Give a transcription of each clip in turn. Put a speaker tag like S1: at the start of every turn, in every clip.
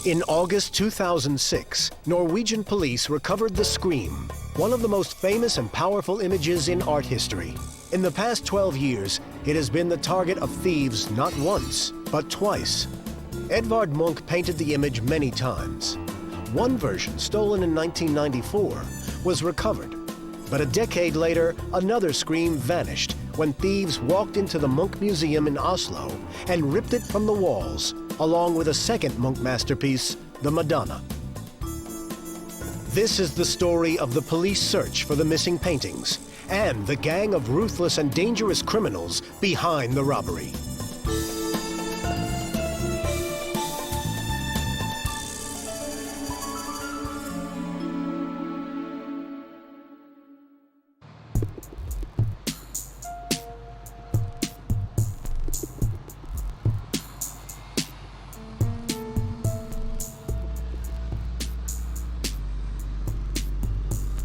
S1: In August 2006, Norwegian police recovered the Scream, one of the most famous and powerful images in art history. In the past 12 years, it has been the target of thieves not once, but twice. Edvard Munch painted the image many times. One version, stolen in 1994, was recovered. But a decade later, another Scream vanished when thieves walked into the Munch Museum in Oslo and ripped it from the walls, along with a second Munch masterpiece, the Madonna. This is the story of the police search for the missing paintings and the gang of ruthless and dangerous criminals behind the robbery.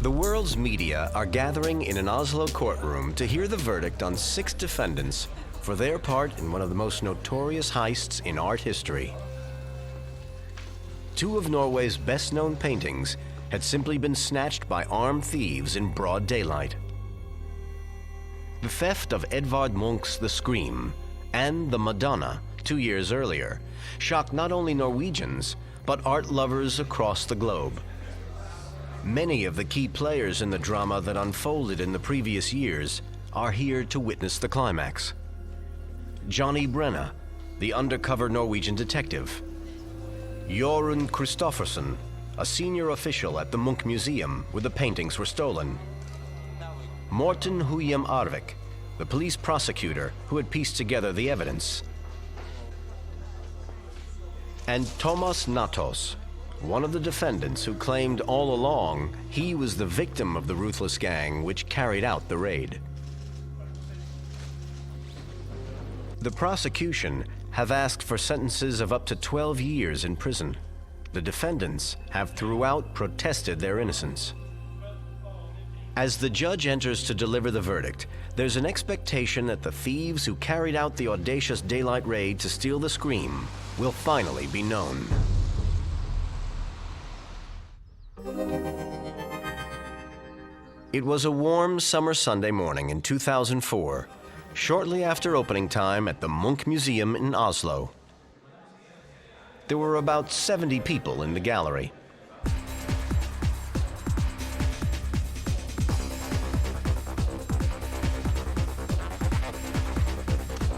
S1: The world's media are gathering in an Oslo courtroom to hear the verdict on 6 defendants for their part in one of the most notorious heists in art history. 2 of Norway's best-known paintings had simply been snatched by armed thieves in broad daylight. The theft of Edvard Munch's The Scream and the Madonna 2 years earlier shocked not only Norwegians, but art lovers across the globe. Many of the key players in the drama that unfolded in the previous years are here to witness the climax. Johnny Brenna, the undercover Norwegian detective. Jorunn Kristoffersen, a senior official at the Munch Museum where the paintings were stolen. Morten Huyem Arvik, the police prosecutor who had pieced together the evidence. And Thomas Natos, one of the defendants who claimed all along he was the victim of the ruthless gang which carried out the raid. The prosecution have asked for sentences of up to 12 years in prison. The defendants have throughout protested their innocence. As the judge enters to deliver the verdict, there's an expectation that the thieves who carried out the audacious daylight raid to steal the Scream will finally be known. It was a warm summer Sunday morning in 2004, shortly after opening time at the Munch Museum in Oslo. There were about 70 people in the gallery.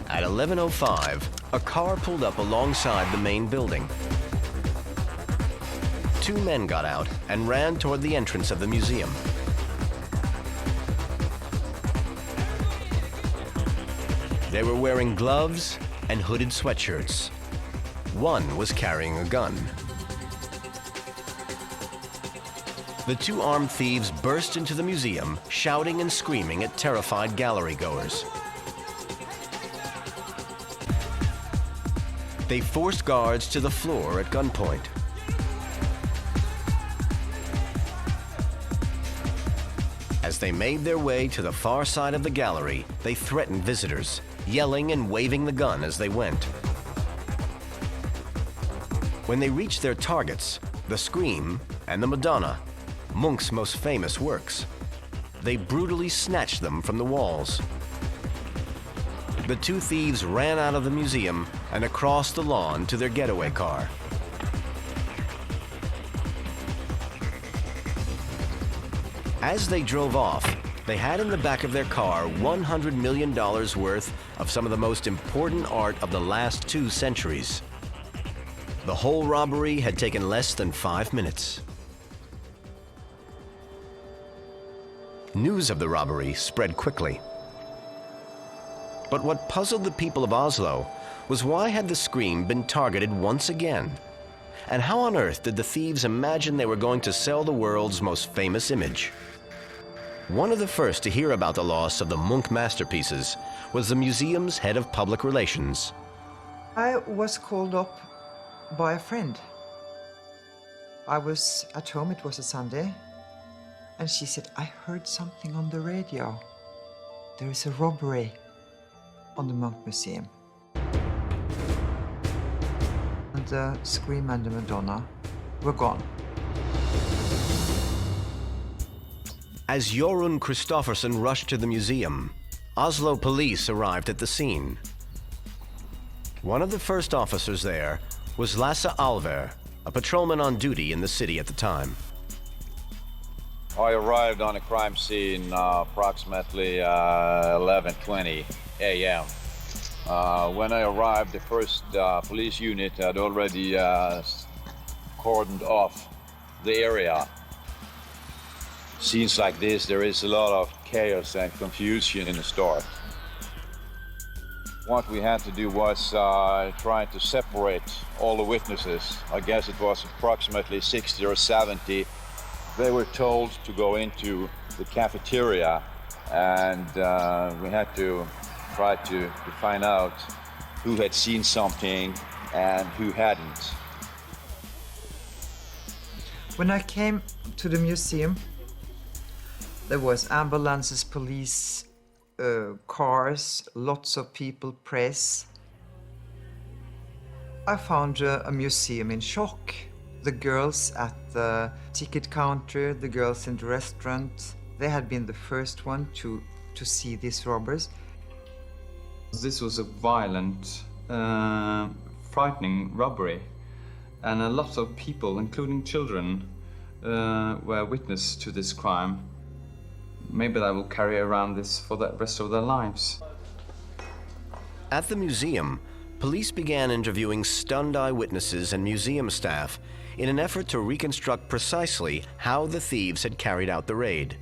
S1: At 11:05, a car pulled up alongside the main building. 2 men got out and ran toward the entrance of the museum. They were wearing gloves and hooded sweatshirts. One was carrying a gun. The 2 armed thieves burst into the museum, shouting and screaming at terrified gallery goers. They forced guards to the floor at gunpoint. As they made their way to the far side of the gallery, they threatened visitors, yelling and waving the gun as they went. When they reached their targets, the Scream and the Madonna, Munch's most famous works, they brutally snatched them from the walls. The 2 thieves ran out of the museum and across the lawn to their getaway car. As they drove off, they had in the back of their car $100 million worth of some of the most important art of the last 2 centuries. The whole robbery had taken less than 5 minutes. News of the robbery spread quickly. But what puzzled the people of Oslo was why had the Scream been targeted once again? And how on earth did the thieves imagine they were going to sell the world's most famous image? One of the first to hear about the loss of the Munch masterpieces was the museum's head of public relations.
S2: I was called up by a friend. I was at home, it was a Sunday, and she said, I heard something on the radio. There is a robbery on the Munch Museum. And and the Scream and the Madonna were gone.
S1: As Jorunn Kristoffersen rushed to the museum, Oslo police arrived at the scene. One of the first officers there was Lasse Alver, a patrolman on duty in the city at the time.
S3: I arrived on a crime scene approximately 11:20 a.m. When I arrived, the first police unit had already cordoned off the area. Scenes like this, there is a lot of chaos and confusion in the start. What we had to do was try to separate all the witnesses. I guess it was approximately 60 or 70. They were told to go into the cafeteria, and we had to try to find out who had seen something and who hadn't.
S2: When I came to the museum, there was ambulances, police, cars, lots of people, press. I found a museum in shock. The girls at the ticket counter, the girls in the restaurant, they had been the first one to see these robbers.
S4: This was a violent, frightening robbery, and a lot of people, including children, were witness to this crime. Maybe they will carry around this for the rest of their lives.
S1: At the museum, police began interviewing stunned eyewitnesses and museum staff in an effort to reconstruct precisely how the thieves had carried out the raid.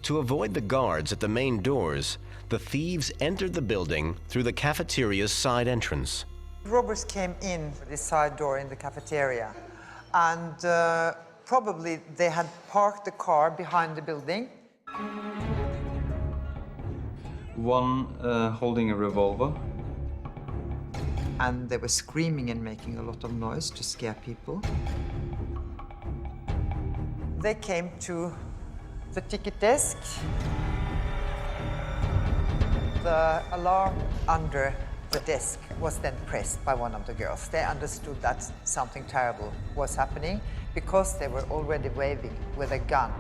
S1: To avoid the guards at the main doors, the thieves entered the building through the cafeteria's side entrance.
S2: Robbers came in the side door in the cafeteria, and probably they had parked the car behind the building.
S4: One holding a revolver.
S2: And they were screaming and making a lot of noise to scare people. They came to the ticket desk. The alarm under the desk was then pressed by one of the girls. They understood that something terrible was happening because they were already waving with a gun.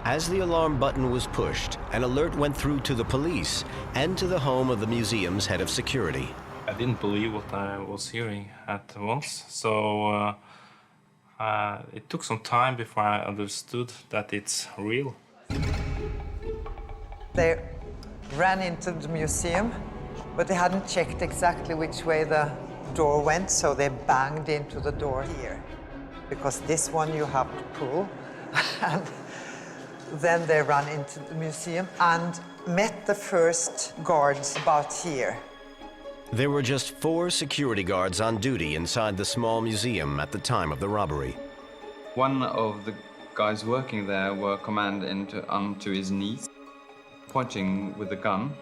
S1: As the alarm button was pushed, an alert went through to the police and to the home of the museum's head of security.
S5: I didn't believe what I was hearing at once, so it took some time before I understood that it's real.
S2: They ran into the museum, but they hadn't checked exactly which way the door went, so they banged into the door here. Because this one you have to pull. And then they ran into the museum and met the first guards about here.
S1: There were just 4 security guards on duty inside the small museum at the time of the robbery.
S4: One of the guys working there were commanded onto his knees, pointing with a gun.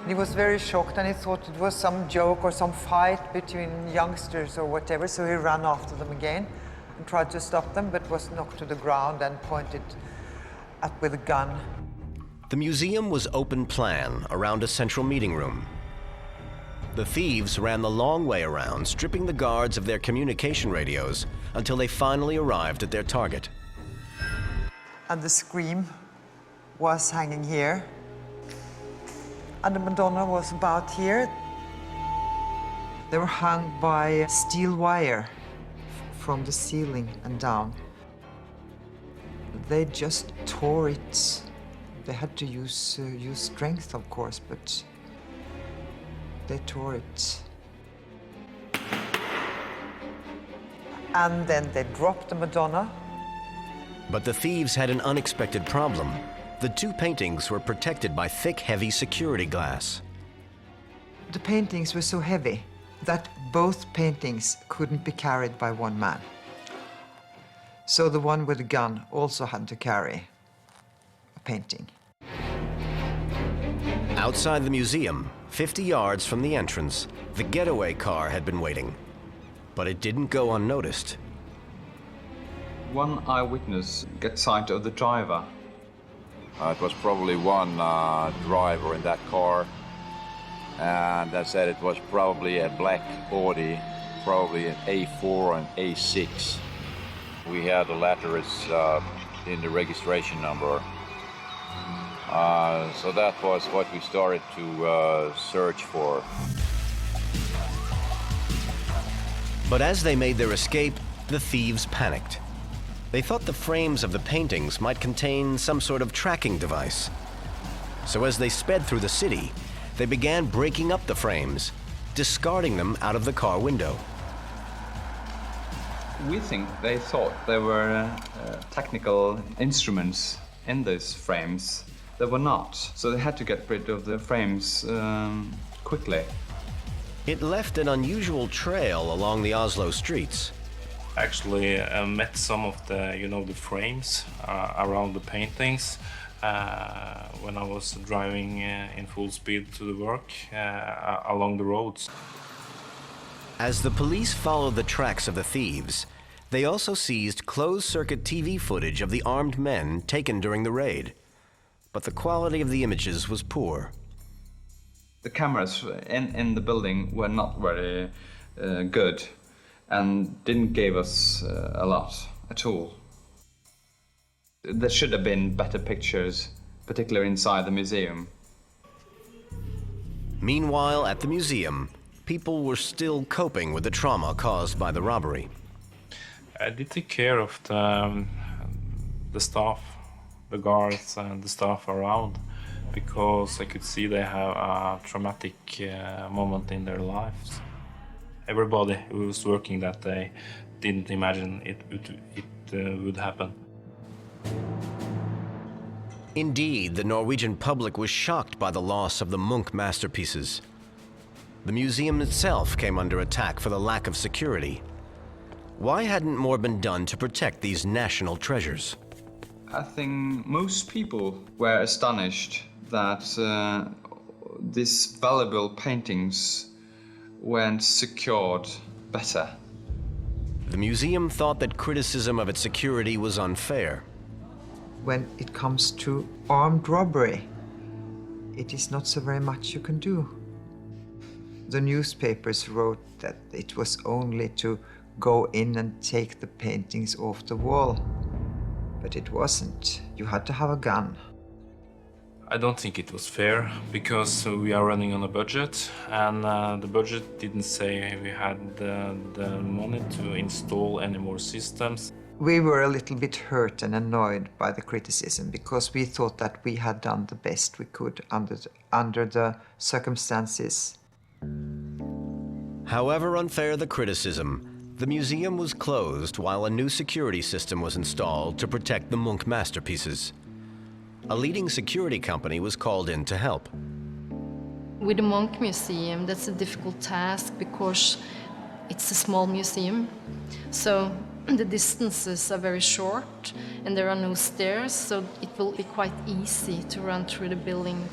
S2: He was very shocked and he thought it was some joke or some fight between youngsters or whatever, so he ran after them again and tried to stop them, but was knocked to the ground and pointed at with a gun.
S1: The museum was open plan around a central meeting room. The thieves ran the long way around, stripping the guards of their communication radios until they finally arrived at their target.
S2: And the Scream was hanging here. And the Madonna was about here. They were hung by steel wire from the ceiling and down. They just tore it. They had to use strength, of course, but they tore it. And then they dropped the Madonna.
S1: But the thieves had an unexpected problem. The 2 paintings were protected by thick, heavy security glass.
S2: The paintings were so heavy that both paintings couldn't be carried by one man. So the one with the gun also had to carry a painting.
S1: Outside the museum, 50 yards from the entrance, the getaway car had been waiting. But it didn't go unnoticed.
S4: One eyewitness gets sight of the driver.
S3: It was probably one driver in that car. and I said it was probably a black Audi, probably an A4 and A6. We had the letters in the registration number. So that was what we started to search for.
S1: But as they made their escape, the thieves panicked. They thought the frames of the paintings might contain some sort of tracking device. So as they sped through the city, they began breaking up the frames, discarding them out of the car window.
S4: We think they thought there were technical instruments in those frames. There were not, so they had to get rid of the frames quickly.
S1: It left an unusual trail along the Oslo streets.
S5: Actually, I met some of the frames around the paintings when I was driving in full speed to the work along the roads.
S1: As the police followed the tracks of the thieves, they also seized closed-circuit TV footage of the armed men taken during the raid. But the quality of the images was poor.
S4: The cameras in the building were not very good and didn't give us a lot at all. There should have been better pictures, particularly inside the museum.
S1: Meanwhile, at the museum, people were still coping with the trauma caused by the robbery.
S5: I did take care of the staff, the guards and the staff around, because I could see they have a traumatic moment in their lives. Everybody who was working that day didn't imagine it would happen.
S1: Indeed, the Norwegian public was shocked by the loss of the Munch masterpieces. The museum itself came under attack for the lack of security. Why hadn't more been done to protect these national treasures?
S4: I think most people were astonished that these valuable paintings weren't secured better.
S1: The museum thought that criticism of its security was unfair.
S2: When it comes to armed robbery, it is not so very much you can do. The newspapers wrote that it was only to go in and take the paintings off the wall. But it wasn't. You had to have a gun.
S5: I don't think it was fair, because we are running on a budget, and the budget didn't say we had the money to install any more systems.
S2: We were a little bit hurt and annoyed by the criticism, because we thought that we had done the best we could under the circumstances.
S1: However unfair the criticism, the museum was closed while a new security system was installed to protect the Munch masterpieces. A leading security company was called in to help.
S6: With the Munch Museum, that's a difficult task because it's a small museum. So the distances are very short and there are no stairs, so it will be quite easy to run through the building.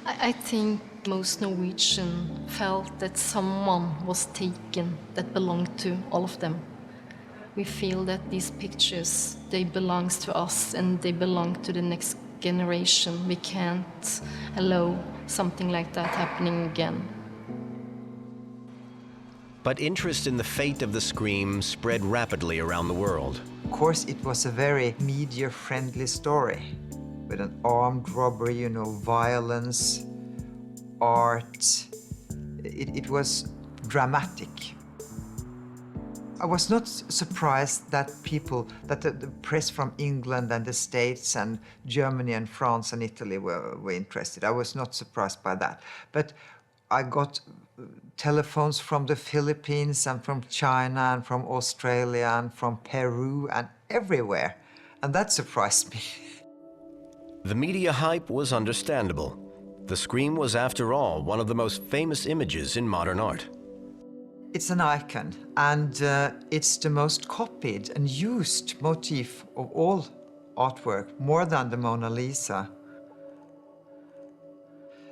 S6: I think most Norwegian felt that someone was taken that belonged to all of them. We feel that these pictures, they belong to us and they belong to the next generation. We can't allow something like that happening again.
S1: But interest in the fate of the Scream spread rapidly around the world.
S2: Of course, it was a very media-friendly story, with an armed robbery, you know, violence, art. It was dramatic. I was not surprised that the press from England and the States and Germany and France and Italy were interested. I was not surprised by that. But I got telephones from the Philippines and from China and from Australia and from Peru and everywhere. And that surprised me.
S1: The media hype was understandable. The Scream was, after all, one of the most famous images in modern art.
S2: It's an icon, and it's the most copied and used motif of all artwork, more than the Mona Lisa.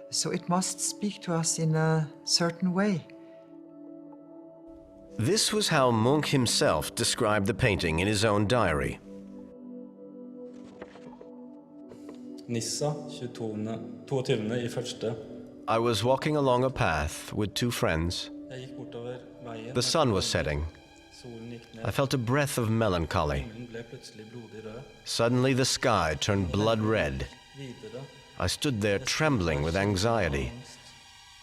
S2: So it must speak to us in a certain way.
S1: This was how Munch himself described the painting in his own diary.
S7: Nissa 22.1.
S1: I was walking along a path with two friends.
S7: Jeg gikk bortover veien.
S1: The sun was setting.
S7: Solen gikk ned.
S1: I felt a breath of melancholy.
S7: Himmelen ble plutselig blodig rød.
S1: Suddenly the sky turned blood red.
S7: Videre.
S1: I stood there trembling with anxiety,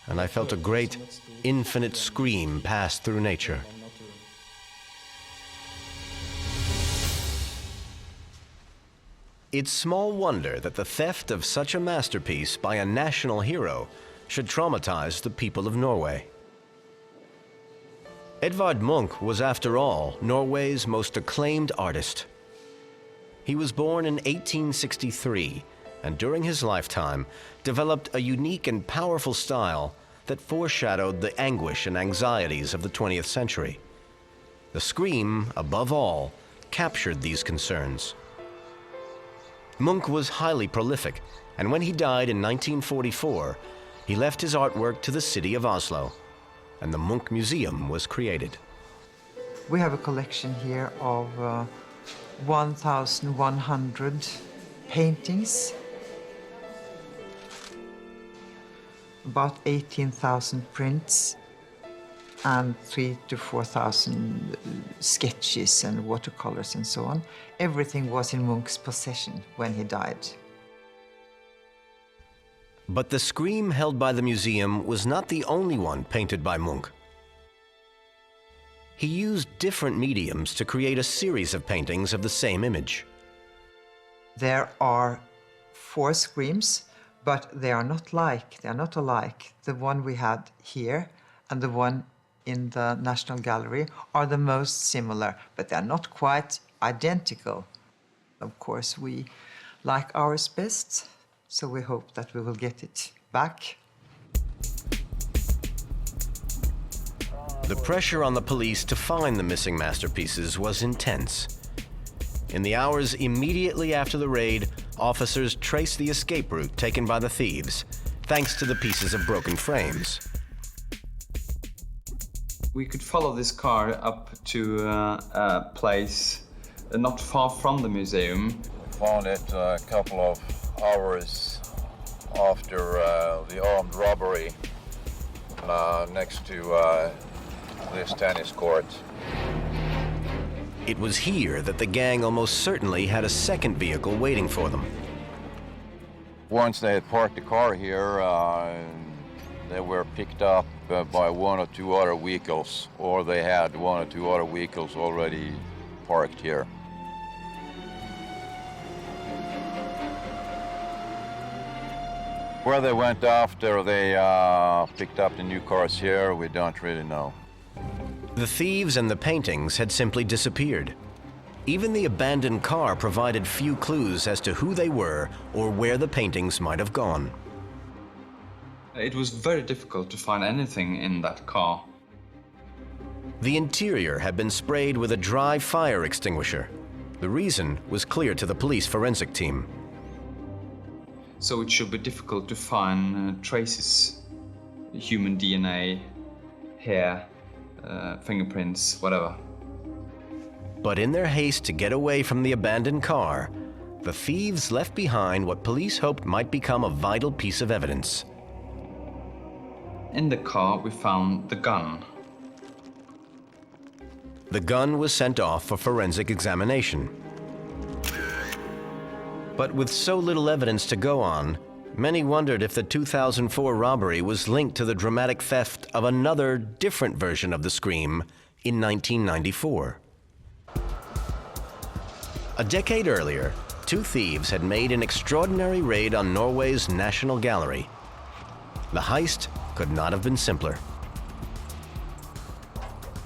S1: and I felt a great, infinite scream pass through nature. It's small wonder that the theft of such a masterpiece by a national hero should traumatize the people of Norway. Edvard Munch was, after all, Norway's most acclaimed artist. He was born in 1863, and during his lifetime developed a unique and powerful style that foreshadowed the anguish and anxieties of the 20th century. The Scream, above all, captured these concerns. Munch was highly prolific, and when he died in 1944, he left his artwork to the city of Oslo, and the Munch Museum was created.
S2: We have a collection here of 1,100 paintings, about 18,000 prints, and 3,000 to 4,000 sketches and watercolors and so on. Everything was in Munch's possession when he died.
S1: But the Scream held by the museum was not the only one painted by Munch. He used different mediums to create a series of paintings of the same image.
S2: There are 4 Screams, but they are not alike. The one we had here and the one in the National Gallery are the most similar, but they're not quite identical. Of course, we like ours best, so we hope that we will get it back.
S1: The pressure on the police to find the missing masterpieces was intense. In the hours immediately after the raid, officers traced the escape route taken by the thieves, thanks to the pieces of broken frames.
S4: We could follow this car up to a place not far from the museum.
S3: Found it a couple of hours after the armed robbery next to this tennis court.
S1: It was here that the gang almost certainly had a second vehicle waiting for them.
S3: Once they had parked the car here, they were picked up by 1 or 2 other vehicles, or they had 1 or 2 other vehicles already parked here. Where they went after they picked up the new cars here, we don't really know.
S1: The thieves and the paintings had simply disappeared. Even the abandoned car provided few clues as to who they were or where the paintings might have gone.
S4: It was very difficult to find anything in that car.
S1: The interior had been sprayed with a dry fire extinguisher. The reason was clear to the police forensic team.
S4: So it should be difficult to find traces, human DNA, hair, fingerprints, whatever.
S1: But in their haste to get away from the abandoned car, the thieves left behind what police hoped might become a vital piece of evidence.
S4: In the car, we found the gun.
S1: The gun was sent off for forensic examination. But with so little evidence to go on, many wondered if the 2004 robbery was linked to the dramatic theft of another, different version of the Scream in 1994. A decade earlier, 2 thieves had made an extraordinary raid on Norway's National Gallery. The heist could not have been simpler.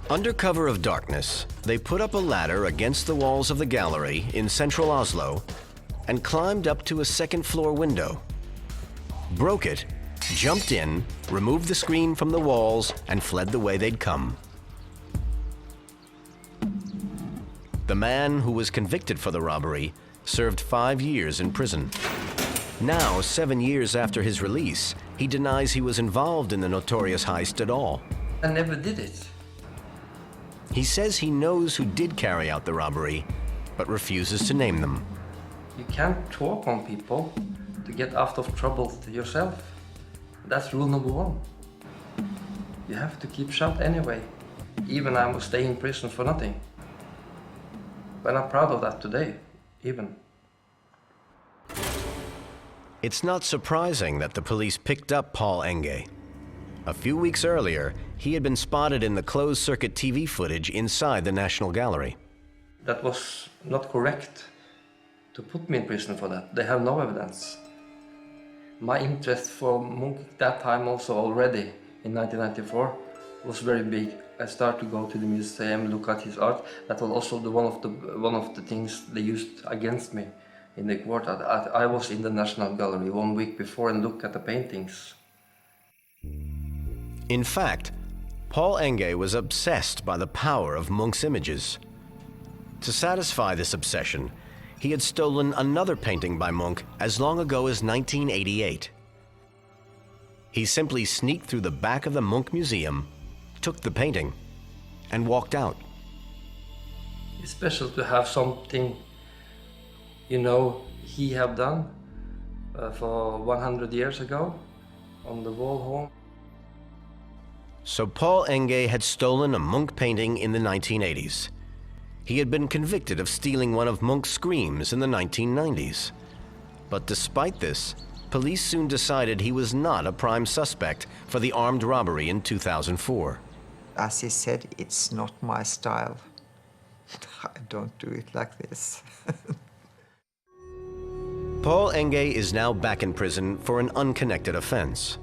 S1: Under cover of darkness, they put up a ladder against the walls of the gallery in central Oslo and climbed up to a second-floor window, broke it, jumped in, removed the screen from the walls, and fled the way they'd come. The man who was convicted for the robbery served 5 years in prison. Now, 7 years after his release, he denies he was involved in the notorious heist at all.
S8: I never did it.
S1: He says he knows who did carry out the robbery, but refuses to name them.
S8: You can't talk on people. to get out of trouble yourself. That's rule number one. You have to keep shut anyway, even I will stay in prison for nothing. But I'm proud of that today, even.
S1: It's not surprising that the police picked up Paul Enge. A few weeks earlier, he had been spotted in the closed-circuit TV footage inside the National Gallery.
S8: That was not correct to put me in prison for that. They have no evidence. My interest for Munch at that time also already in 1994 was very big. I started to go to the museum, look at his art. That was also one of the things they used against me in the court. I was in the National Gallery 1 week before and looked at the paintings.
S1: In fact, Paul Enge was obsessed by the power of Munch's images. To satisfy this obsession, he had stolen another painting by Munch as long ago as 1988. He simply sneaked through the back of the Munch Museum, took the painting, and walked out.
S8: It's special to have something, he have done for 100 years ago on the wall home.
S1: So Paul Enge had stolen a Munch painting in the 1980s. He had been convicted of stealing one of Munch's screams in the 1990s. But despite this, police soon decided he was not a prime suspect for the armed robbery in 2004.
S2: As he said, it's not my style. I don't do it like this.
S1: Paul Enge is now back in prison for an unconnected offense.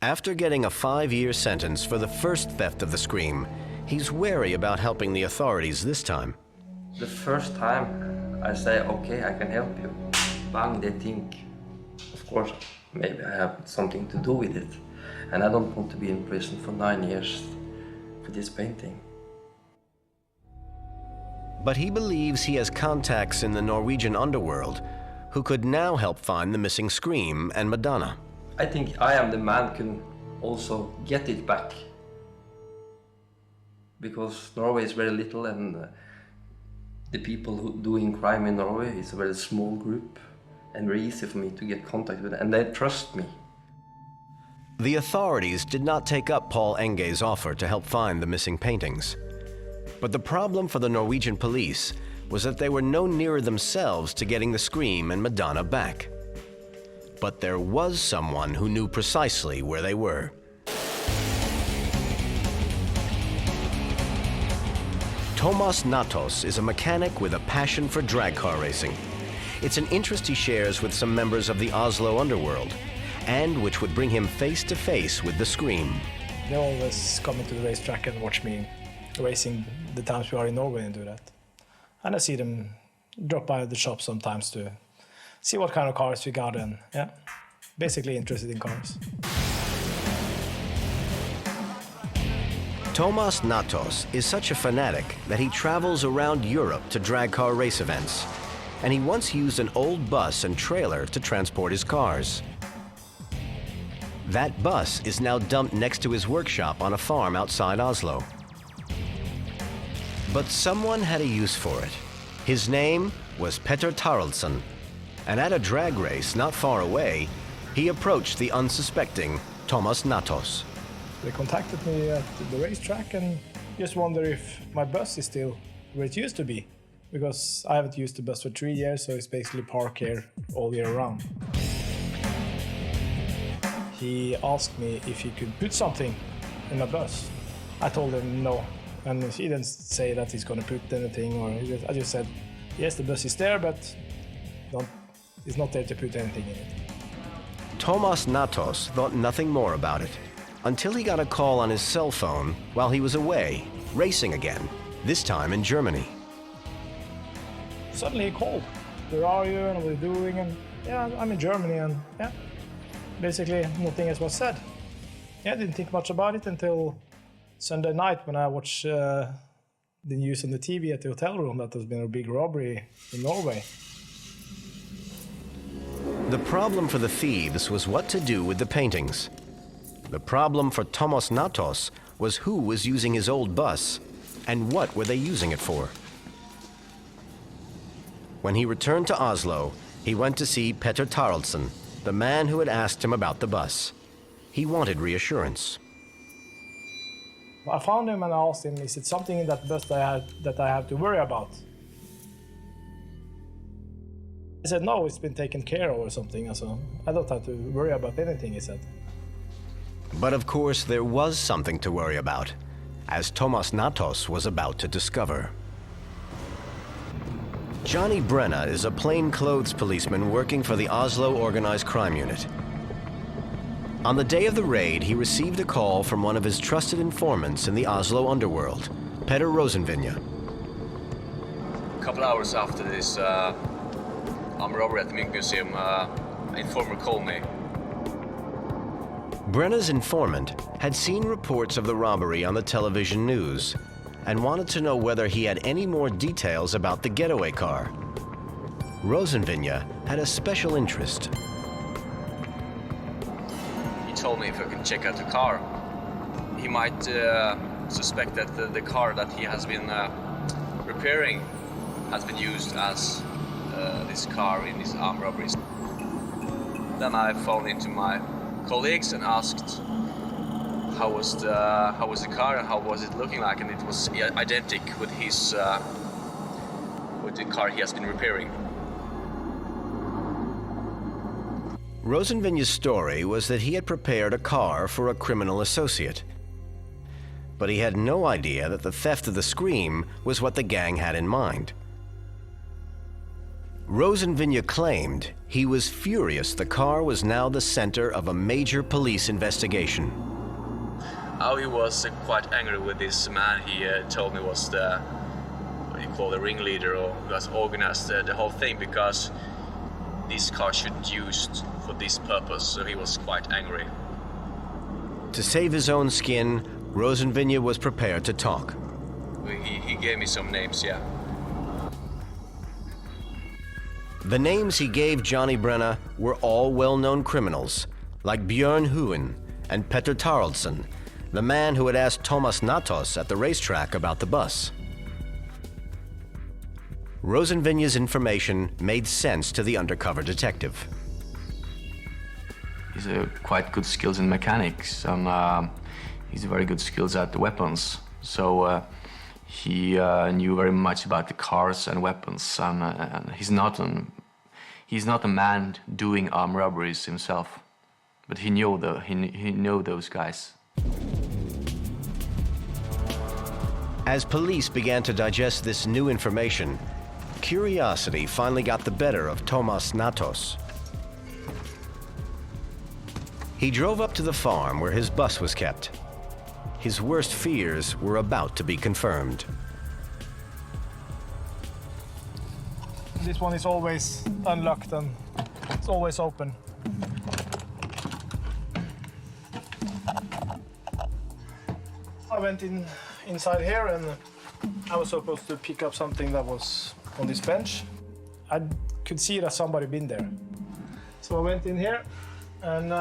S1: After getting a 5-year sentence for the first theft of the scream, he's wary about helping the authorities this time.
S8: The first time I say, okay, I can help you, bang, they think, of course, maybe I have something to do with it. And I don't want to be in prison for 9 years for this painting.
S1: But he believes he has contacts in the Norwegian underworld who could now help find the missing scream and Madonna.
S8: I think I am the man who can also get it back. Because Norway is very little and the people who doing crime in Norway is a very small group and very easy for me to get contact with, and they trust me.
S1: The authorities did not take up Paul Enge's offer to help find the missing paintings. But the problem for the Norwegian police was that they were no nearer themselves to getting the scream and Madonna back. But there was someone who knew precisely where they were. Tomas Natos is a mechanic with a passion for drag car racing. It's an interest he shares with some members of the Oslo underworld, and which would bring him face to face with the scream.
S9: They always come into the racetrack and watch me racing the times we are in Norway and do that. And I see them drop by the shop sometimes to see what kind of cars we got, and basically interested in cars.
S1: Tomas Natos is such a fanatic that he travels around Europe to drag car race events, and he once used an old bus and trailer to transport his cars. That bus is now dumped next to his workshop on a farm outside Oslo. But someone had a use for it. His name was Petter Taraldsen, and at a drag race not far away, he approached the unsuspecting Tomas Natos.
S9: They contacted me at the racetrack and just wonder if my bus is still where it used to be, because I haven't used the bus for 3 years, so it's basically parked here all year round. He asked me if he could put something in my bus. I told him no, and he didn't say that he's going to put anything, or I just said, yes, the bus is there, but it's not there to put anything in it.
S1: Tomas Natos thought nothing more about it, until he got a call on his cell phone while he was away, racing again, this time in Germany.
S9: Suddenly he called. Where are you and what are you doing? And I'm in Germany, and basically nothing else was said. I didn't think much about it until Sunday night when I watched the news on the TV at the hotel room that there's been a big robbery in Norway.
S1: The problem for the thieves was what to do with the paintings. The problem for Tomas Natos was who was using his old bus and what were they using it for. When he returned to Oslo, He went to see Petter Taraldsen, the man who had asked him about the bus. He wanted reassurance.
S9: I found him and I asked him, is it something in that bus that I have to worry about? He said, no, it's been taken care of or something. So I don't have to worry about anything, he said.
S1: But of course, there was something to worry about, as Thomas Natos was about to discover. Johnny Brenna is a plainclothes policeman working for the Oslo Organized Crime Unit. On the day of the raid, he received a call from one of his trusted informants in the Oslo underworld, Petter Rosenvinje.
S10: A couple hours after this armed robbery at the Munch Museum, an informer called me.
S1: Brenna's informant had seen reports of the robbery on the television news and wanted to know whether he had any more details about the getaway car. Rosenvinje had a special interest.
S10: He told me if I could check out the car. He might suspect that the car that he has been repairing has been used as this car in these armed robberies. Then I phoned into my colleagues and asked how was the car and how was it looking like, and it was identical with his with the car he has been repairing.
S1: Rosenvinje's story was that he had prepared a car for a criminal associate. But he had no idea that the theft of the Scream was what the gang had in mind. Rosenvinje claimed he was furious the car was now the center of a major police investigation.
S10: How he was quite angry with this man he told me was the, what you call the ringleader, or who has organized the whole thing, because this car shouldn't be used for this purpose, so he was quite angry.
S1: To save his own skin, Rosenvinje was prepared to talk.
S10: He gave me some names, yeah.
S1: The names he gave Johnny Brenna were all well-known criminals, like Bjørn Huen and Petter Taraldsen, the man who had asked Thomas Natos at the racetrack about the bus. Rosenvinje's information made sense to the undercover detective.
S10: He's quite good skills in mechanics, and he's very good skills at the weapons. So he knew very much about the cars and weapons, and he's not a man doing armed robberies himself, but he knew those guys.
S1: As police began to digest this new information, curiosity finally got the better of Thomas Natos. He drove up to the farm where his bus was kept. His worst fears were about to be confirmed.
S9: This one is always unlocked and it's always open. I went inside here and I was supposed to pick up something that was on this bench. I could see that somebody been there. So I went in here and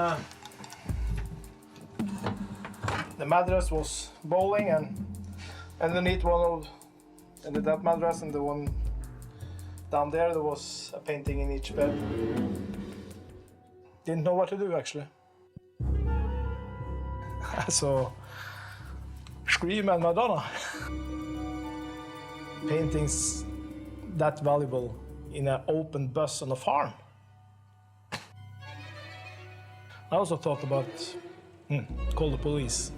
S9: the mattress was bowling, and underneath that mattress and the one down there was a painting in each bed. Didn't know what to do, actually. So, Scream and Madonna. Paintings that valuable in an open bus on a farm. I also thought about call the police.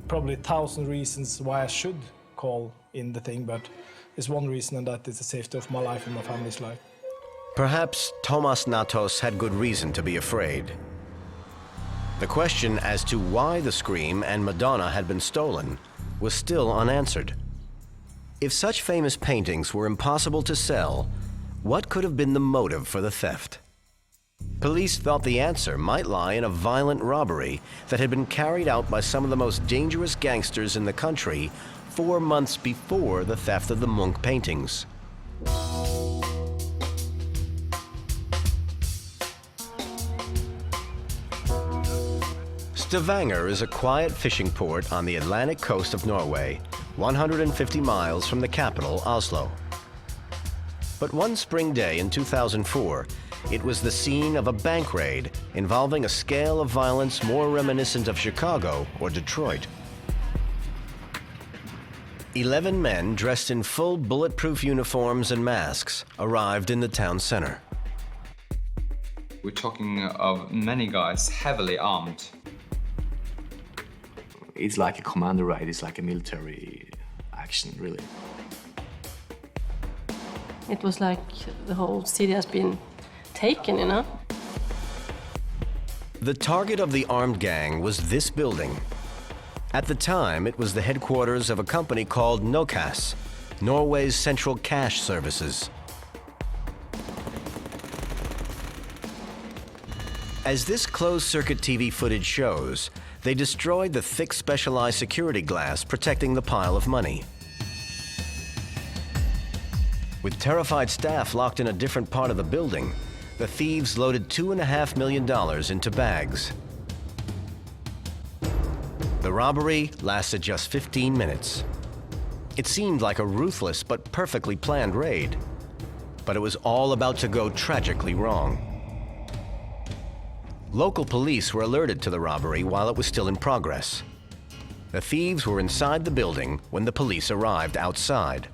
S9: Probably 1,000 reasons why I should call in the thing, but it's one reason, and that is the safety of my life and my family's life.
S1: Perhaps Thomas Natos had good reason to be afraid. The question as to why the Scream and Madonna had been stolen was still unanswered. If such famous paintings were impossible to sell, what could have been the motive for the theft? Police thought the answer might lie in a violent robbery that had been carried out by some of the most dangerous gangsters in the country 4 months before the theft of the Munch paintings. Stavanger is a quiet fishing port on the Atlantic coast of Norway, 150 miles from the capital, Oslo. But one spring day in 2004, it was the scene of a bank raid involving a scale of violence more reminiscent of Chicago or Detroit. 11 men dressed in full bulletproof uniforms and masks arrived in the town center.
S4: We're talking of many guys heavily armed.
S10: It's like a commando raid, it's like a military action, really.
S11: It was like the whole city has been taken, you know?
S1: The target of the armed gang was this building. At the time, it was the headquarters of a company called Nokas, Norway's Central Cash Services. As this closed-circuit TV footage shows, they destroyed the thick specialized security glass protecting the pile of money. With terrified staff locked in a different part of the building, the thieves loaded $2.5 million into bags. The robbery lasted just 15 minutes. It seemed like a ruthless but perfectly planned raid, but it was all about to go tragically wrong. Local police were alerted to the robbery while it was still in progress. The thieves were inside the building when the police arrived outside.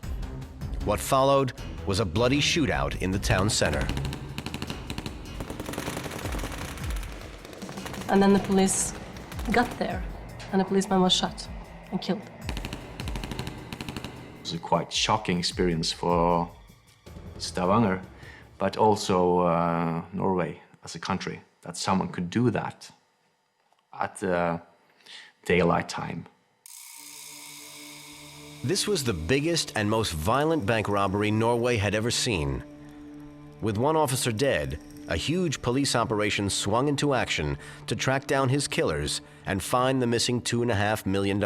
S1: What followed was a bloody shootout in the town center.
S11: And then the police got there, and the policeman was shot and killed.
S10: It was a quite shocking experience for Stavanger, but also Norway as a country, that someone could do that at daylight time.
S1: This was the biggest and most violent bank robbery Norway had ever seen. With one officer dead, a huge police operation swung into action to track down his killers and find the missing $2.5 million.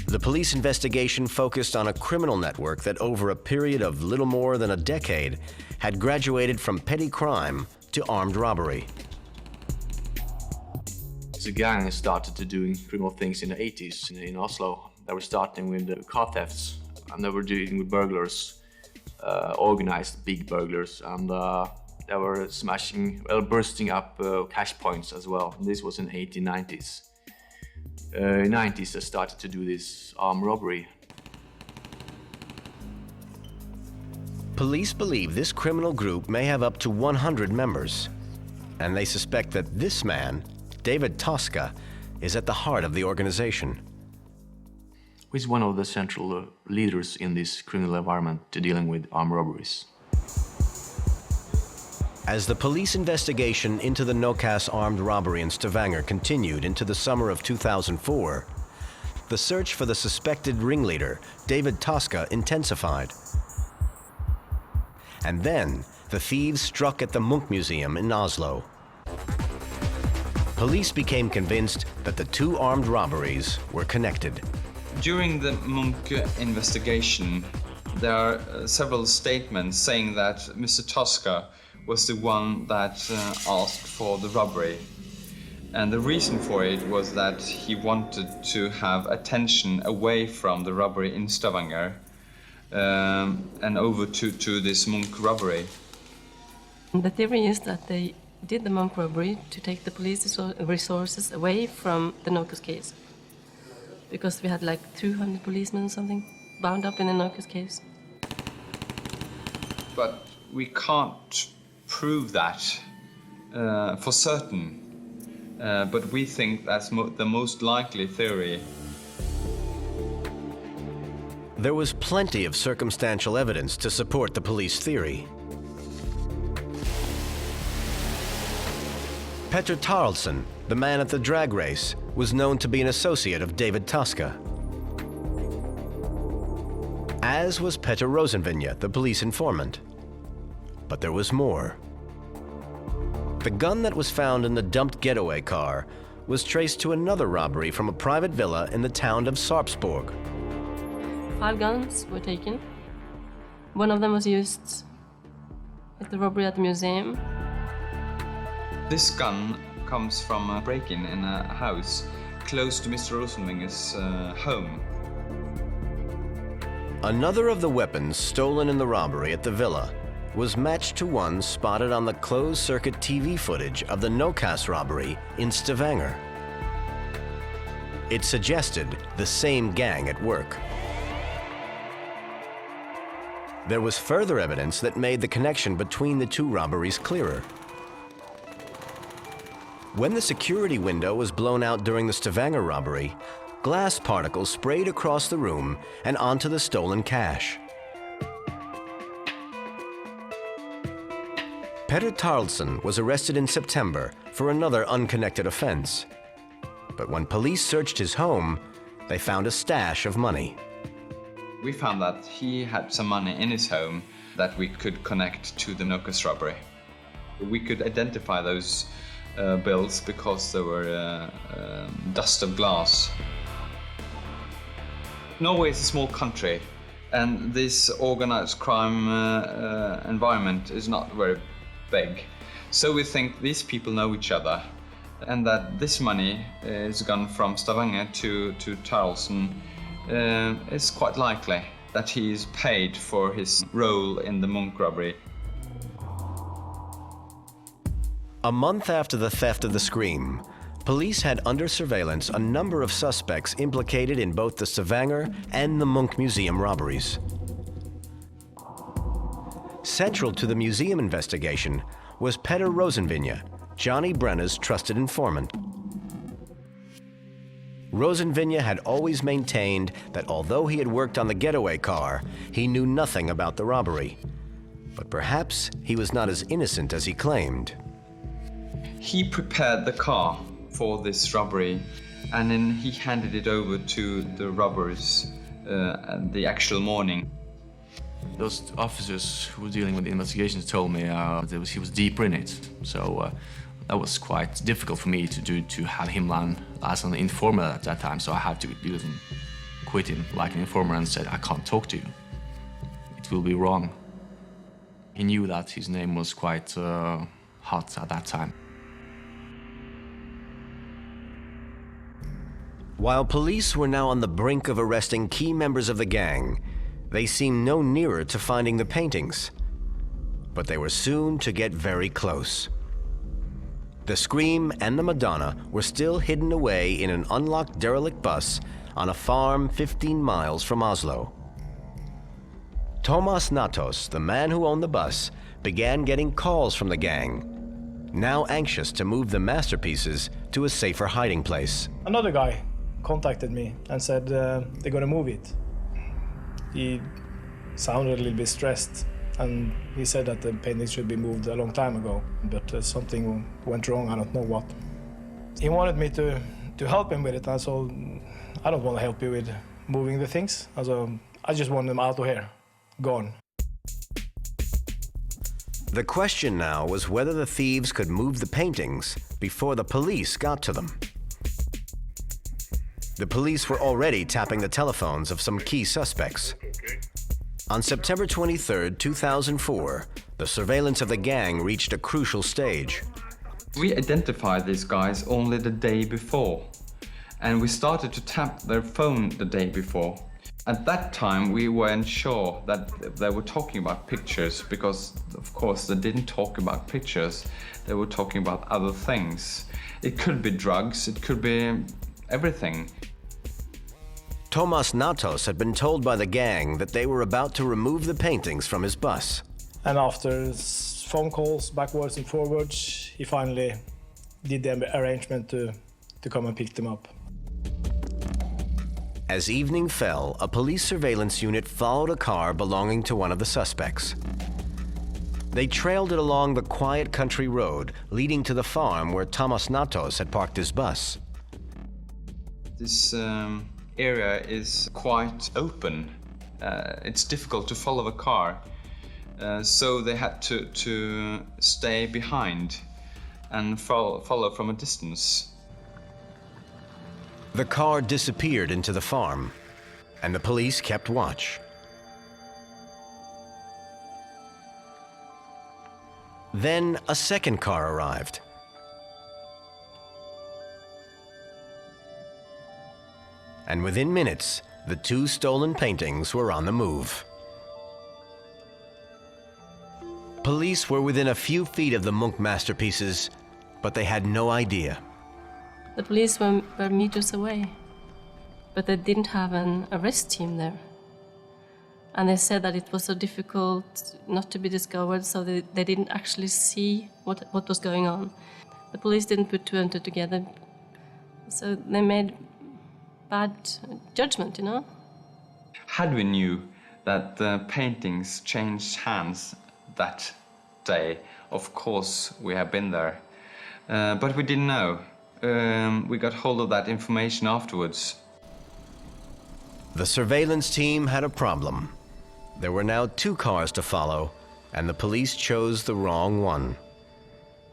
S1: The police investigation focused on a criminal network that over a period of little more than a decade had graduated from petty crime to armed robbery.
S10: The gang started to doing criminal things in the 80s in Oslo. They were starting with the car thefts, and they were doing with burglars, organized big burglars, and they were bursting up cash points as well. And this was in the 1890s. In the 90s, they started to do this armed robbery.
S1: Police believe this criminal group may have up to 100 members, and they suspect that this man, David Tosca, is at the heart of the organization.
S10: He's one of the central leaders in this criminal environment to dealing with armed robberies.
S1: As the police investigation into the Nokas armed robbery in Stavanger continued into the summer of 2004, the search for the suspected ringleader, David Tosca, intensified. And then, the thieves struck at the Munch Museum in Oslo. Police became convinced that the two armed robberies were connected.
S4: During the Munch investigation, there are several statements saying that Mr. Tosca was the one that asked for the robbery. And the reason for it was that he wanted to have attention away from the robbery in Stavanger and over to this Munch robbery.
S11: The theory is that they did the Munch robbery to take the police resources away from the Nokas case. Because we had like 200 policemen or something bound up in the Nokas case.
S4: But we can't prove that for certain. But we think that's the most likely theory.
S1: There was plenty of circumstantial evidence to support the police theory. Petter Taraldsen, the man at the drag race, was known to be an associate of David Tosca. As was Petter Rosenvinje, the police informant. But there was more. The gun that was found in the dumped getaway car was traced to another robbery from a private villa in the town of Sarpsborg.
S11: 5 guns were taken. One of them was used at the robbery at the museum.
S4: This gun comes from a break-in in a house close to Mr. Rosenvinge's home.
S1: Another of the weapons stolen in the robbery at the villa was matched to one spotted on the closed-circuit TV footage of the Nokas robbery in Stavanger. It suggested the same gang at work. There was further evidence that made the connection between the two robberies clearer. When the security window was blown out during the Stavanger robbery, glass particles sprayed across the room and onto the stolen cash. Petter Tarlsson was arrested in September for another unconnected offense. But when police searched his home, they found a stash of money.
S4: We found that he had some money in his home that we could connect to the Nokas robbery. We could identify those bills because there were dust of glass. Norway is a small country, and this organized crime environment is not very big. So we think these people know each other, and that this money is gone from Stavanger to Tarlsson. It's quite likely that he is paid for his role in the Munch robbery.
S1: A month after the theft of the Scream, police had under surveillance a number of suspects implicated in both the Stavanger and the Munch Museum robberies. Central to the museum investigation was Petter Rosenvinje, Johnny Brenna's trusted informant. Rosenvinje had always maintained that although he had worked on the getaway car, he knew nothing about the robbery. But perhaps he was not as innocent as he claimed.
S4: He prepared the car for this robbery, and then he handed it over to the robbers the actual morning.
S12: Those officers who were dealing with the investigations told me he was deeper in it, so that was quite difficult for me to have him land as an informer at that time. So I had to quit him like an informer and said, I can't talk to you. It will be wrong. He knew that his name was quite hot at that time.
S1: While police were now on the brink of arresting key members of the gang, they seemed no nearer to finding the paintings. But they were soon to get very close. The Scream and the Madonna were still hidden away in an unlocked derelict bus on a farm 15 miles from Oslo. Tomas Natos, the man who owned the bus, began getting calls from the gang, now anxious to move the masterpieces to a safer hiding place.
S9: Another guy contacted me and said they're gonna move it. He sounded a little bit stressed, and he said that the painting should be moved a long time ago, but something went wrong, I don't know what. He wanted me to help him with it, and so I don't want to help you with moving the things. Also, I just want them out of here, gone.
S1: The question now was whether the thieves could move the paintings before the police got to them. The police were already tapping the telephones of some key suspects. On September 23, 2004, the surveillance of the gang reached a crucial stage.
S4: We identified these guys only the day before, and we started to tap their phone the day before. At that time, we weren't sure that they were talking about pictures, because, of course, they didn't talk about pictures. They were talking about other things. It could be drugs, it could be everything.
S1: Tomas Natos had been told by the gang that they were about to remove the paintings from his bus.
S9: And after phone calls backwards and forwards, he finally did the arrangement to come and pick them up.
S1: As evening fell, a police surveillance unit followed a car belonging to one of the suspects. They trailed it along the quiet country road leading to the farm where Tomas Natos had parked his bus.
S4: This area is quite open. It's difficult to follow a car, so they had to stay behind and follow from a distance.
S1: The car disappeared into the farm, and the police kept watch. Then a second car arrived. And within minutes, the two stolen paintings were on the move. Police were within a few feet of the Munch masterpieces, but they had no idea.
S11: The police were meters away, but they didn't have an arrest team there. And they said that it was so difficult not to be discovered, so they didn't actually see what was going on. The police didn't put two and two together, so they made bad judgment, you know?
S4: Had we knew that the paintings changed hands that day, of course we have been there. But we didn't know. We got hold of that information afterwards.
S1: The surveillance team had a problem. There were now 2 cars to follow, and the police chose the wrong one.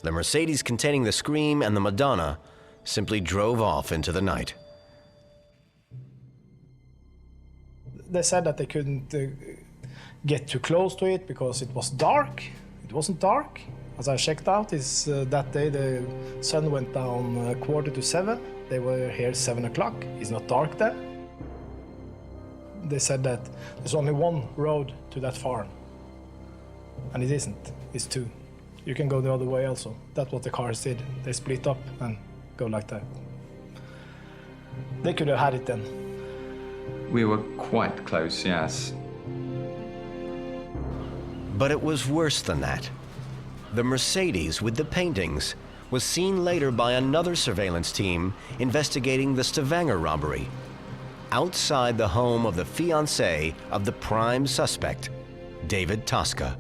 S1: The Mercedes containing the Scream and the Madonna simply drove off into the night.
S9: They said that they couldn't get too close to it because it was dark. It wasn't dark. As I checked out, that day the sun went down 6:45. They were here 7 o'clock. It's not dark then. They said that there's only one road to that farm. And it isn't. It's 2. You can go the other way also. That's what the cars did. They split up and go like that. They could have had it then.
S4: We were quite close, yes.
S1: But it was worse than that. The Mercedes with the paintings was seen later by another surveillance team investigating the Stavanger robbery, outside the home of the fiancé of the prime suspect, David Tosca.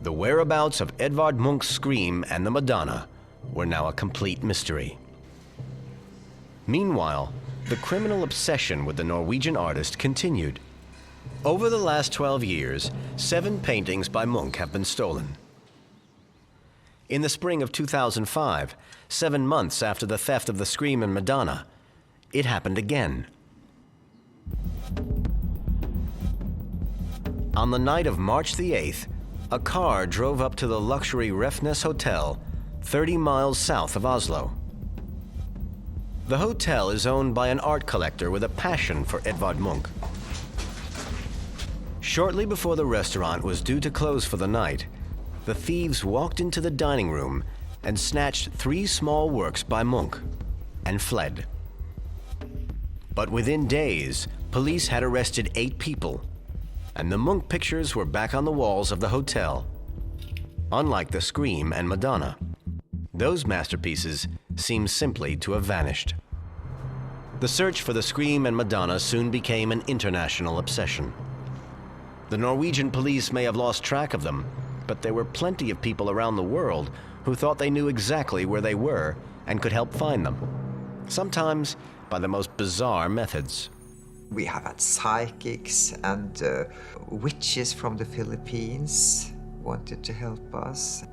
S1: The whereabouts of Edvard Munch's Scream and the Madonna were now a complete mystery. Meanwhile, the criminal obsession with the Norwegian artist continued. Over the last 12 years, 7 paintings by Munch have been stolen. In the spring of 2005, 7 months after the theft of the Scream and Madonna, it happened again. On the night of March the 8th, a car drove up to the luxury Refnes Hotel, 30 miles south of Oslo. The hotel is owned by an art collector with a passion for Edvard Munch. Shortly before the restaurant was due to close for the night, the thieves walked into the dining room and snatched 3 small works by Munch and fled. But within days, police had arrested 8 people, and the Munch pictures were back on the walls of the hotel. Unlike the Scream and Madonna, those masterpieces seem simply to have vanished. The search for the Scream and Madonna soon became an international obsession. The Norwegian police may have lost track of them, but there were plenty of people around the world who thought they knew exactly where they were and could help find them, sometimes by the most bizarre methods.
S2: We have had psychics and witches from the Philippines wanted to help us.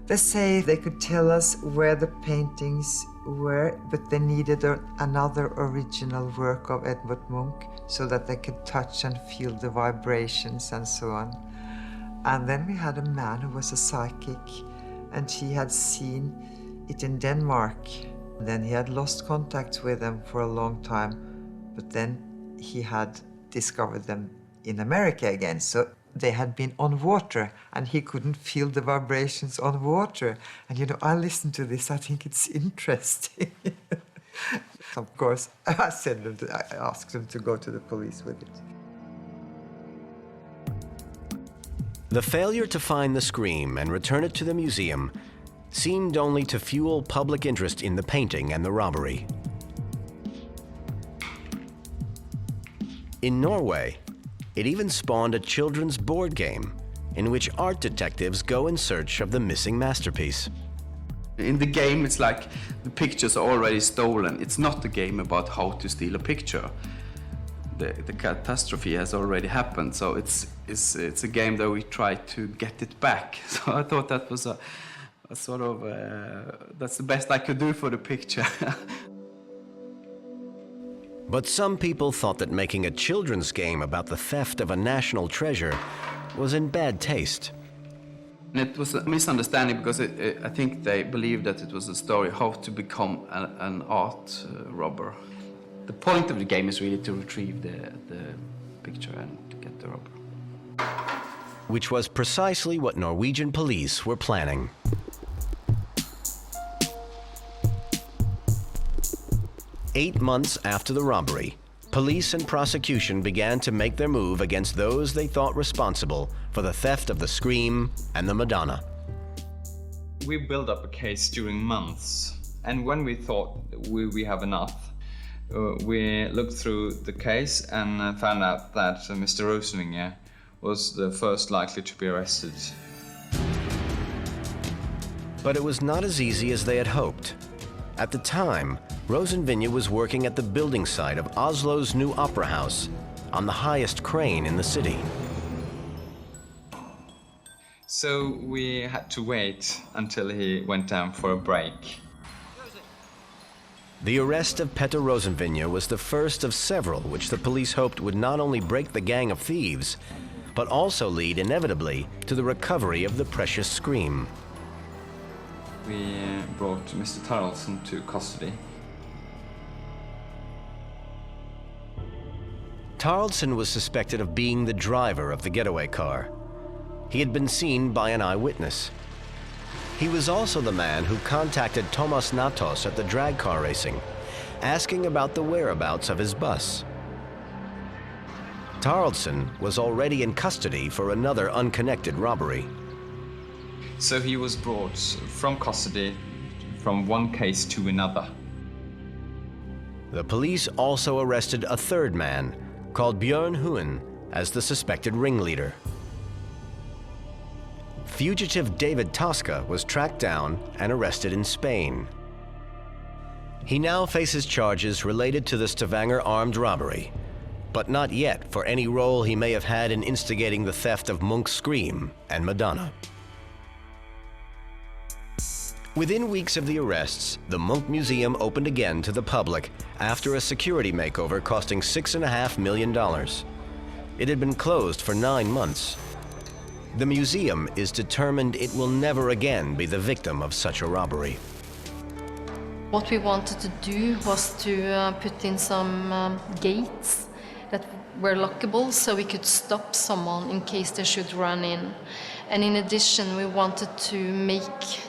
S2: They say they could tell us where the paintings were, but they needed another original work of Edvard Munch so that they could touch and feel the vibrations and so on. And then we had a man who was a psychic, and he had seen it in Denmark. Then he had lost contact with them for a long time, but then he had discovered them in America again. So they had been on water, and he couldn't feel the vibrations on water. And you know, I listen to this, I think it's interesting. Of course, I asked them to go to the police with it.
S1: The failure to find the Scream and return it to the museum seemed only to fuel public interest in the painting and the robbery. In Norway, it even spawned a children's board game in which art detectives go in search of the missing masterpiece.
S12: In the game, it's like the pictures are already stolen. It's not a game about how to steal a picture. The catastrophe has already happened, so it's a game that we try to get it back. So I thought that was a sort of that's the best I could do for the picture.
S1: But some people thought that making a children's game about the theft of a national treasure was in bad taste.
S12: It was a misunderstanding because I think they believed that it was a story how to become an art robber. The point of the game is really to retrieve the picture and to get the robber.
S1: which was precisely what Norwegian police were planning. Eight months after the robbery, police and prosecution began to make their move against those they thought responsible for the theft of the Scream and the Madonna.
S4: We built up a case during months, and when we thought we have enough, we looked through the case and found out that Mr. Rosenvinge was the first likely to be arrested.
S1: But it was not as easy as they had hoped. At the time, Rosenvinge was working at the building site of Oslo's new opera house, on the highest crane in the city.
S4: So we had to wait until he went down for a break.
S1: The arrest of Petter Rosenvinge was the first of several which the police hoped would not only break the gang of thieves, but also lead inevitably to the recovery of the precious Scream.
S4: We brought Mr. Taraldsen to custody.
S1: Taraldsen was suspected of being the driver of the getaway car. He had been seen by an eyewitness. He was also the man who contacted Thomas Natos at the drag car racing, asking about the whereabouts of his bus. Taraldsen was already in custody for another unconnected robbery.
S4: So he was brought from custody from one case to another.
S1: The police also arrested a third man, called Bjørn Huen, as the suspected ringleader. Fugitive David Tosca was tracked down and arrested in Spain. He now faces charges related to the Stavanger armed robbery, but not yet for any role he may have had in instigating the theft of Munch's Scream and Madonna. Within weeks of the arrests, the Munch Museum opened again to the public after a security makeover costing $6.5 million. It had been closed for 9 months. The museum is determined it will never again be the victim of such a robbery.
S6: What we wanted to do was to put in some gates that were lockable so we could stop someone in case they should run in. And in addition, we wanted to make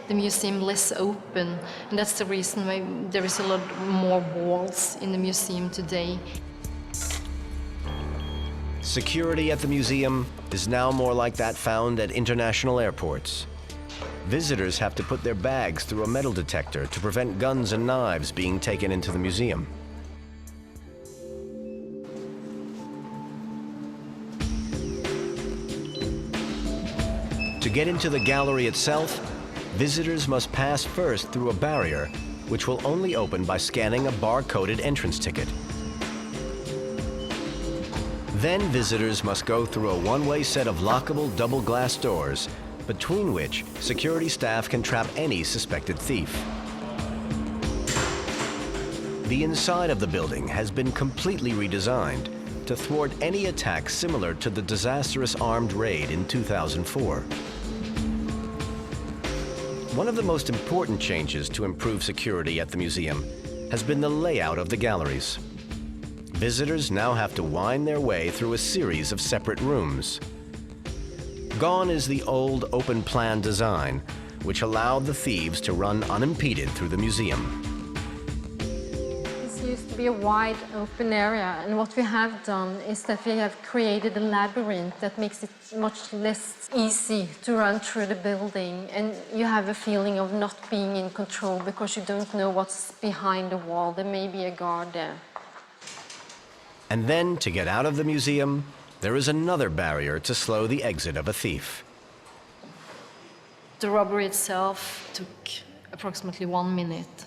S6: the museum less open, and that's the reason why there is a lot more walls in the museum today.
S1: Security at the museum is now more like that found at international airports. Visitors have to put their bags through a metal detector to prevent guns and knives being taken into the museum. To get into the gallery itself, visitors must pass first through a barrier, which will only open by scanning a bar-coded entrance ticket. Then visitors must go through a one-way set of lockable double glass doors, between which security staff can trap any suspected thief. The inside of the building has been completely redesigned to thwart any attack similar to the disastrous armed raid in 2004. One of the most important changes to improve security at the museum has been the layout of the galleries. Visitors now have to wind their way through a series of separate rooms. Gone is the old open-plan design, which allowed the thieves to run unimpeded through the museum.
S13: This used to be a wide open area, and what we have done is that we have created a labyrinth that makes it much less easy to run through the building, and you have a feeling of not being in control because you don't know what's behind the wall. There may be a guard there.
S1: And then, to get out of the museum, there is another barrier to slow the exit of a thief.
S6: The robbery itself took approximately 1 minute.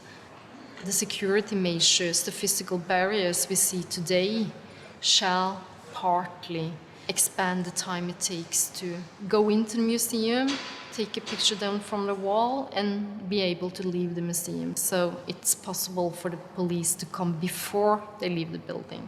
S6: The security measures, the physical barriers we see today, shall partly expand the time it takes to go into the museum, take a picture down from the wall, and be able to leave the museum. So it's possible for the police to come before they leave the building.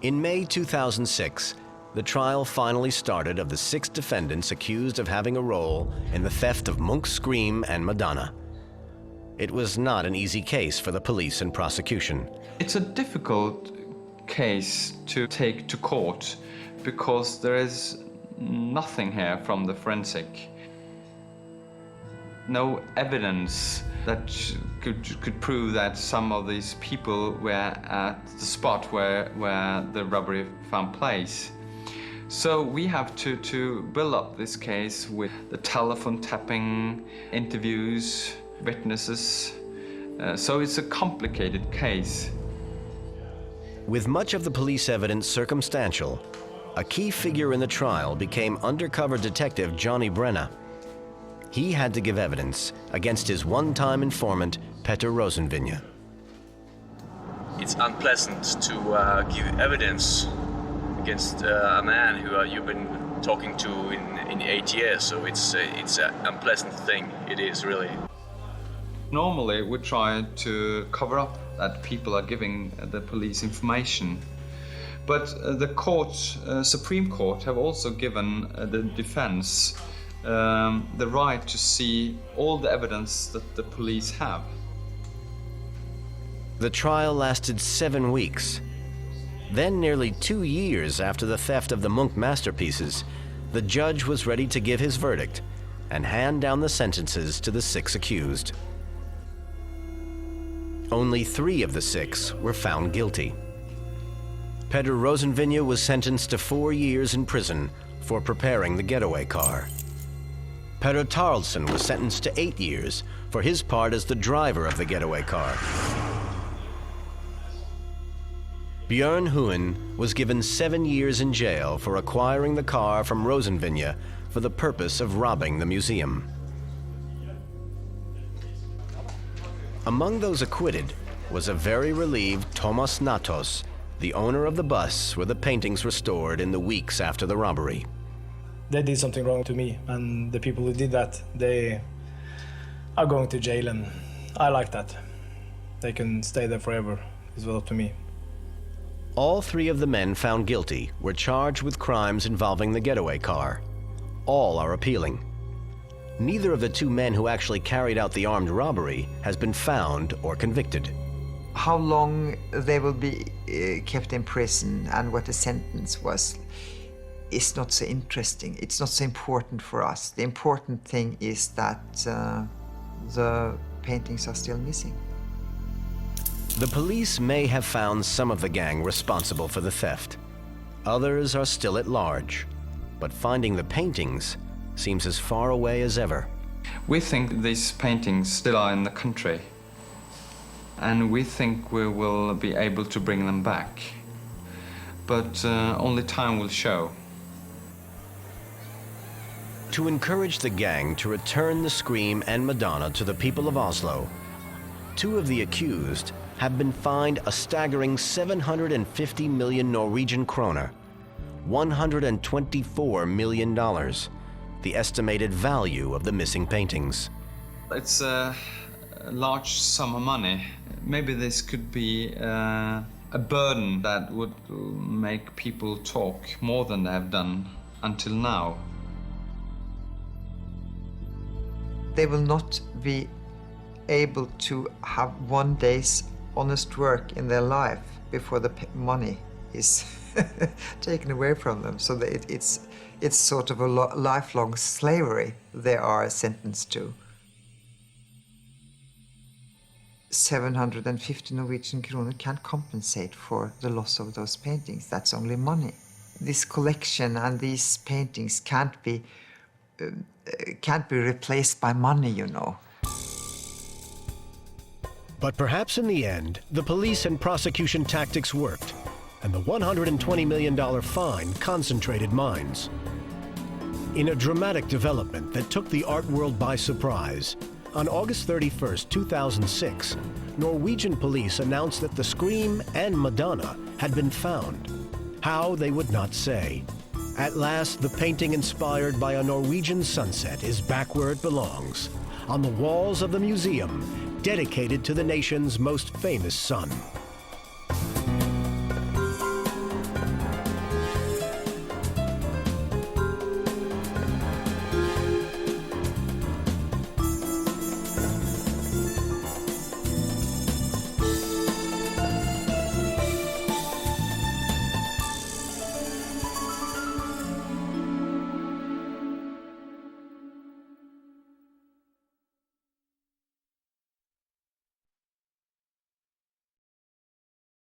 S1: In May 2006, the trial finally started of the 6 defendants accused of having a role in the theft of Munch's Scream and Madonna. it was not an easy case for the police and prosecution.
S4: It's a difficult case to take to court because there is nothing here from the forensic. No evidence that could prove that some of these people were at the spot where the robbery found place. So we have to build up this case with the telephone tapping, interviews, witnesses. So it's a complicated case.
S1: With much of the police evidence circumstantial, a key figure in the trial became undercover detective Johnny Brenna. He had to give evidence against his one-time informant, Petter Rosenvinge.
S10: It's unpleasant to give evidence against a man who you've been talking to in 8 years, so it's an unpleasant thing. It is really.
S4: Normally, we try to cover up that people are giving the police information. But the court, Supreme Court, have also given the defense the right to see all the evidence that the police have.
S1: The trial lasted 7 weeks. Then, nearly 2 years after the theft of the Munch masterpieces, the judge was ready to give his verdict and hand down the sentences to the 6 accused. Only 3 of the 6 were found guilty. Petter Rosenvinge was sentenced to 4 years in prison for preparing the getaway car. Petter Taraldsen was sentenced to 8 years for his part as the driver of the getaway car. Bjørn Huen was given 7 years in jail for acquiring the car from Rosenvinge for the purpose of robbing the museum. Among those acquitted was a very relieved Thomas Natos, the owner of the bus where the paintings were stored in the weeks after the robbery.
S9: They did something wrong to me, and the people who did that, they are going to jail, and I like that. They can stay there forever. It's well up to me.
S1: All 3 of the men found guilty were charged with crimes involving the getaway car. All are appealing. Neither of the 2 men who actually carried out the armed robbery has been found or convicted.
S2: How long they will be kept in prison and what the sentence was is not so interesting. It's not so important for us. The important thing is that the paintings are still missing.
S1: The police may have found some of the gang responsible for the theft. Others are still at large, but finding the paintings seems as far away as ever.
S4: We think these paintings still are in the country, and we think we will be able to bring them back. But only time will show.
S1: To encourage the gang to return the Scream and Madonna to the people of Oslo, 2 of the accused have been fined a staggering 750 million Norwegian kroner, $124 million, the estimated value of the missing paintings.
S4: It's a large sum of money. Maybe this could be a burden that would make people talk more than they have done until now.
S2: They will not be able to have 1 day's honest work in their life before the money is taken away from them. So that it's sort of a lifelong slavery they are sentenced to. 750 Norwegian kroner can't compensate for the loss of those paintings. That's only money. This collection and these paintings can't be replaced by money, you know.
S1: But perhaps in the end, the police and prosecution tactics worked, and the $120 million fine concentrated minds. In a dramatic development that took the art world by surprise, on August 31st, 2006, Norwegian police announced that the Scream and Madonna had been found. How, they would not say. At last, the painting inspired by a Norwegian sunset is back where it belongs, on the walls of the museum dedicated to the nation's most famous son.